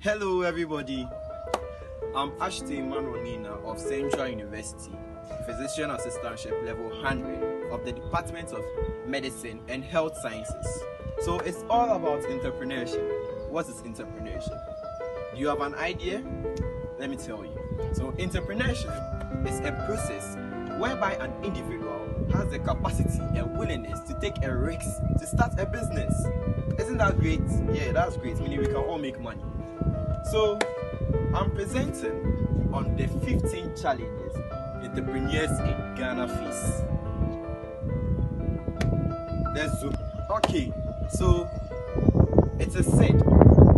Hello everybody, I'm Ashton Manonina of Central University, Physician Assistantship Level 100 of the Department of Medicine and Health Sciences. So it's all about entrepreneurship. What is entrepreneurship? Do you have an idea? Let me tell you. So entrepreneurship is a process whereby an individual has the capacity and willingness to take a risk to start a business. Isn't that great? Yeah, that's great, meaning we can all make money. So, I'm presenting on the 15 challenges entrepreneurs in Ghana face. Let's zoom. Okay, so it is said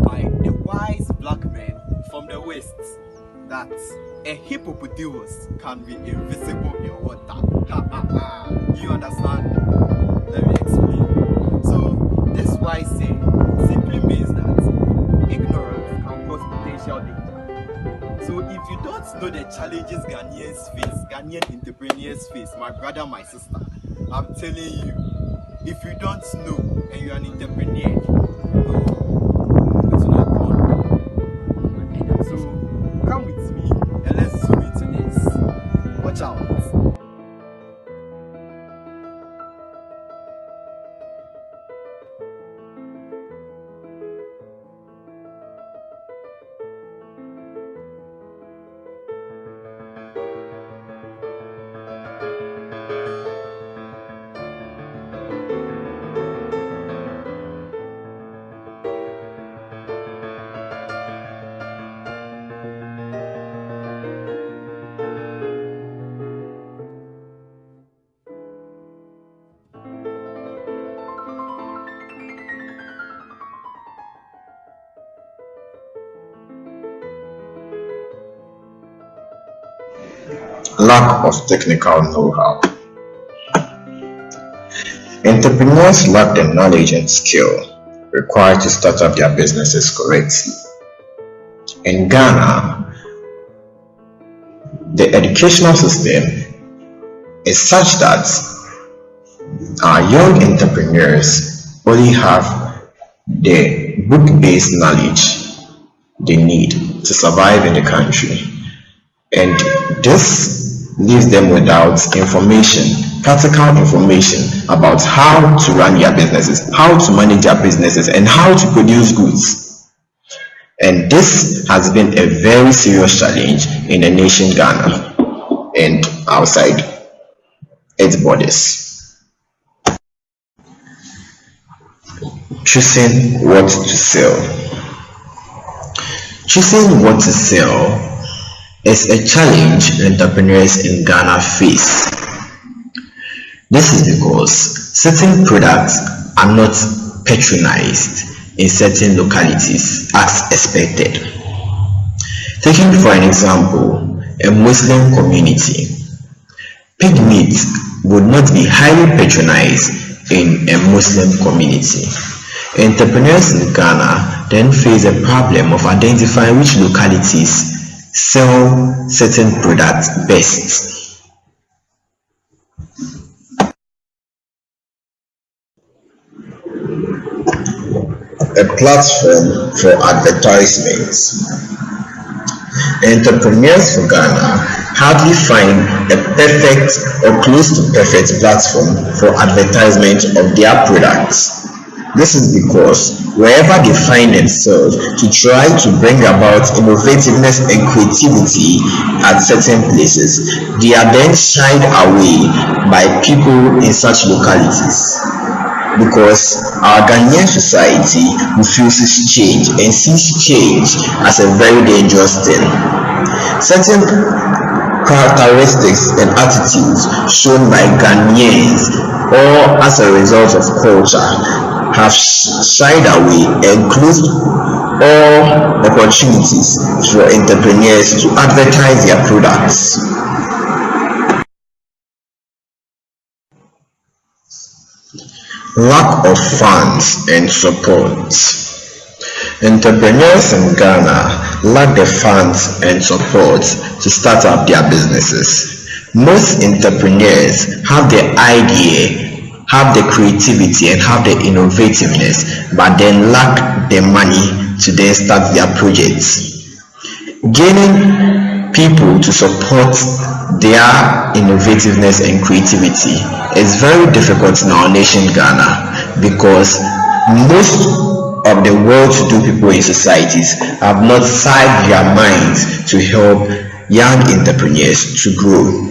by the wise black men from the West that a hippopotamus can be invisible in water. Do you understand? Let me explain. So, this wise saying simply means that ignorance can cause potential danger. So if you don't know the challenges Ghanaian entrepreneurs face, my brother, my sister, I'm telling you, if you don't know and you're an entrepreneur, no, it's not good. So come with me and let's zoom into this. Watch out. Lack of technical know-how. Entrepreneurs lack the knowledge and skill required to start up their businesses correctly. In Ghana, the educational system is such that our young entrepreneurs only have the book-based knowledge they need to survive in the country, and this leaves them without practical information about how to run their businesses, how to manage their businesses, and how to produce goods. And this has been a very serious challenge in the nation Ghana and outside its borders. Choosing what to sell. Choosing what to sell is a challenge entrepreneurs in Ghana face. This is because certain products are not patronized in certain localities as expected. Taking for an example, a Muslim community, pig meat would not be highly patronized in a Muslim community. Entrepreneurs in Ghana then face a problem of identifying which localities sell certain products best. A platform for advertisements. Entrepreneurs for Ghana hardly find a perfect or close to perfect platform for advertisement of their products. This is because wherever they find themselves to try to bring about innovativeness and creativity at certain places, they are then shied away by people in such localities. Because our Ghanaian society refuses change and sees change as a very dangerous thing. Certain characteristics and attitudes shown by Ghanaians, or as a result of culture, have shied away and closed all opportunities for entrepreneurs to advertise their products. Lack of funds and support. Entrepreneurs in Ghana lack the funds and support to start up their businesses. Most entrepreneurs have the idea, have the creativity, and have the innovativeness, but then lack the money to then start their projects. Gaining people to support their innovativeness and creativity is very difficult in our nation Ghana, because most of the well-to-do people in societies have not set their minds to help young entrepreneurs to grow.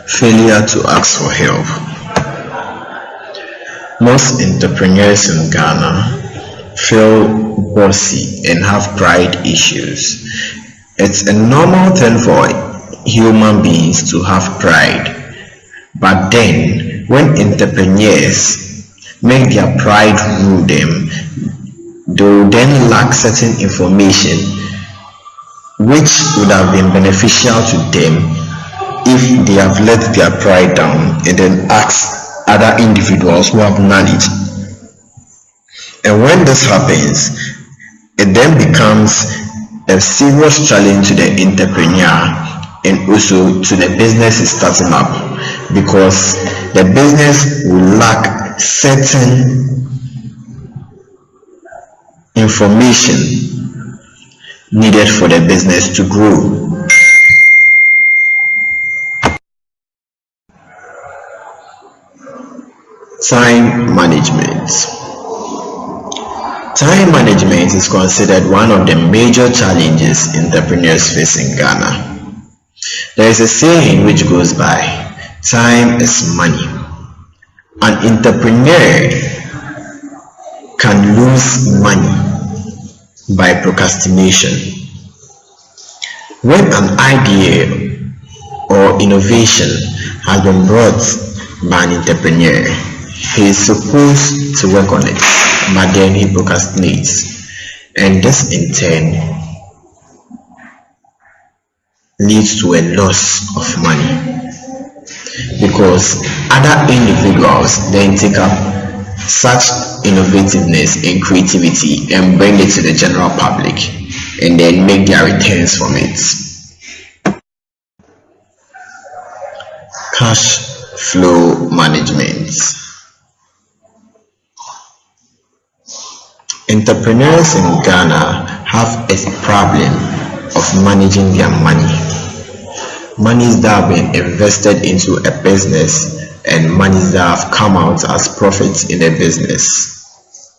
Failure to ask for help. Most entrepreneurs in Ghana feel bossy and have pride issues. It's a normal thing for human beings to have pride, but then when entrepreneurs make their pride rule them, they will then lack certain information which would have been beneficial to them if they have let their pride down and then ask other individuals who have knowledge. And when this happens, it then becomes a serious challenge to the entrepreneur and also to the business is starting up, because the business will lack certain information needed for the business to grow. Time management. Time management is considered one of the major challenges entrepreneurs face in Ghana. There is a saying which goes by, time is money. An entrepreneur can lose money by procrastination. When an idea or innovation has been brought by an entrepreneur, he is supposed to work on it, but then he procrastinates, and this in turn leads to a loss of money, because other individuals then take up such innovativeness and creativity and bring it to the general public and then make their returns from it. Cash flow management. Entrepreneurs in Ghana have a problem of managing their money. Monies that have been invested into a business and monies that have come out as profits in a business.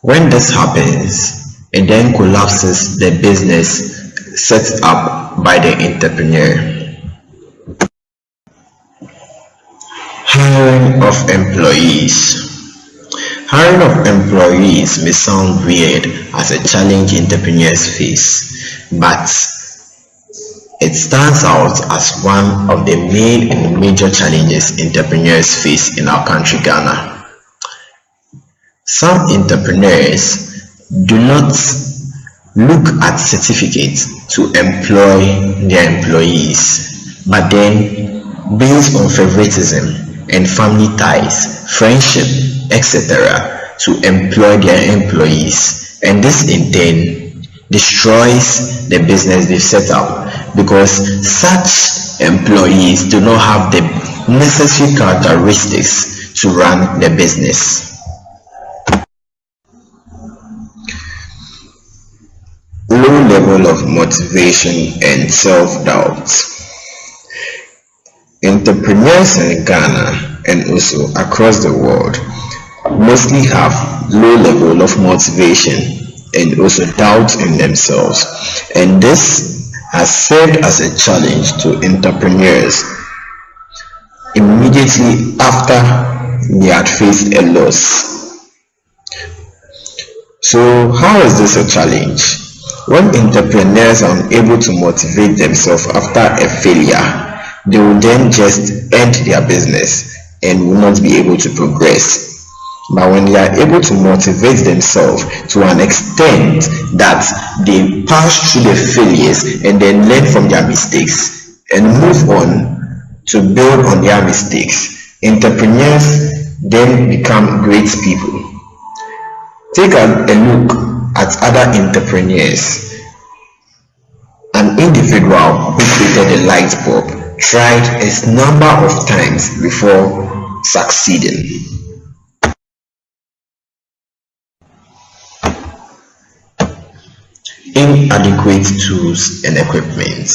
When this happens, it then collapses the business set up by the entrepreneur. Hiring of employees. Hiring of employees may sound weird as a challenge entrepreneurs face, but it stands out as one of the main and major challenges entrepreneurs face in our country, Ghana. Some entrepreneurs do not look at certificates to employ their employees, but then based on favoritism and family ties, friendship, etc., to employ their employees, and this in turn destroys the business they've set up, because such employees do not have the necessary characteristics to run the business. Low level of motivation and self-doubt. Entrepreneurs in Ghana and also across the world mostly have low level of motivation and also doubt in themselves, and this has served as a challenge to entrepreneurs immediately after they had faced a loss. So how is this a challenge? When entrepreneurs are unable to motivate themselves after a failure, they will then just end their business and will not be able to progress. But when they are able to motivate themselves to an extent that they pass through the failures and then learn from their mistakes and move on to build on their mistakes, entrepreneurs then become great people. Take a look at other entrepreneurs. An individual who created a light bulb tried a number of times before succeeding. inadequate tools and equipment.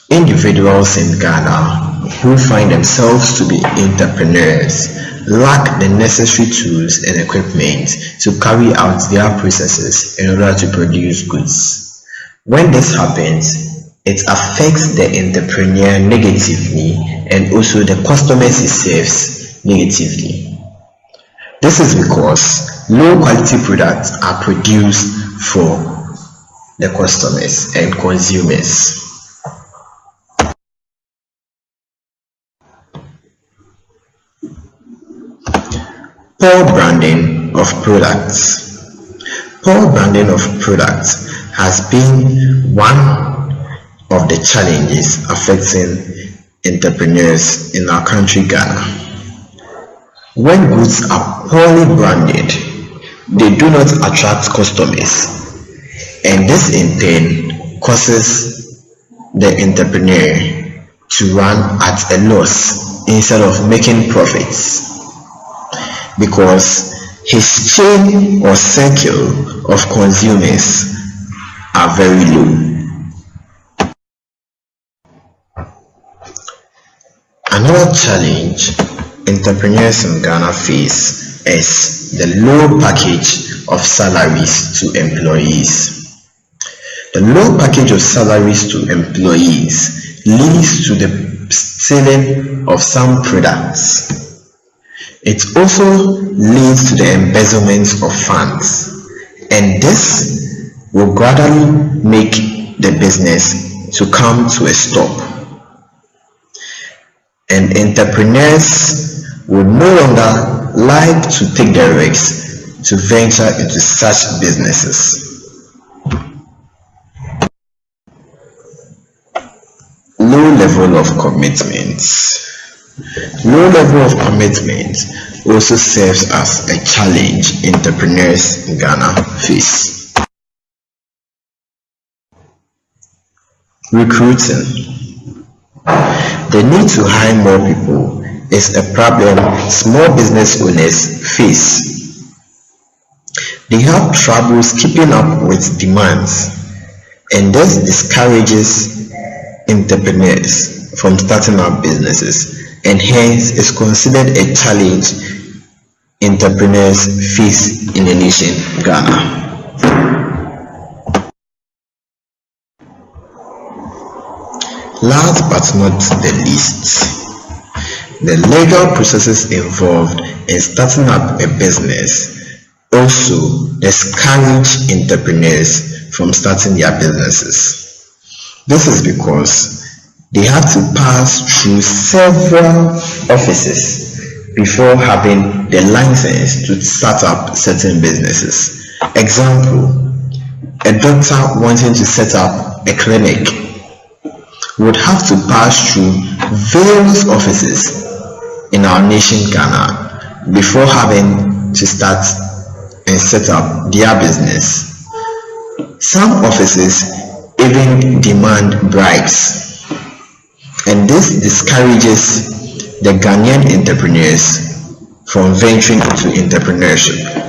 Individuals in Ghana who find themselves to be entrepreneurs lack the necessary tools and equipment to carry out their processes in order to produce goods. When this happens, it affects the entrepreneur negatively and also the customers it serves negatively. This is because low quality products are produced for the customers and consumers. Poor branding of products. Poor branding of products has been one of the challenges affecting entrepreneurs in our country, Ghana. When goods are poorly branded, they do not attract customers, and this in turn causes the entrepreneur to run at a loss instead of making profits, because his chain or circle of consumers are very low. Another challenge entrepreneurs in Ghana face is the low package of salaries to employees. The low package of salaries to employees leads to the stealing of some products. It also leads to the embezzlement of funds, and this will gradually make the business to come to a stop, and entrepreneurs will no longer like to take the risk to venture into such businesses. Low level of commitment. Low level of commitment also serves as a challenge entrepreneurs in Ghana face. Recruiting. The need to hire more people is a problem small business owners face. They have troubles keeping up with demands, and this discourages entrepreneurs from starting up businesses, and hence is considered a challenge entrepreneurs face in the nation Ghana. Last but not the least, the legal processes involved in starting up a business also discourage entrepreneurs from starting their businesses. This is because they have to pass through several offices before having the license to start up certain businesses. Example, a doctor wanting to set up a clinic would have to pass through various offices in our nation Ghana before having to start and set up their business. Some offices even demand bribes, and this discourages the Ghanaian entrepreneurs from venturing into entrepreneurship.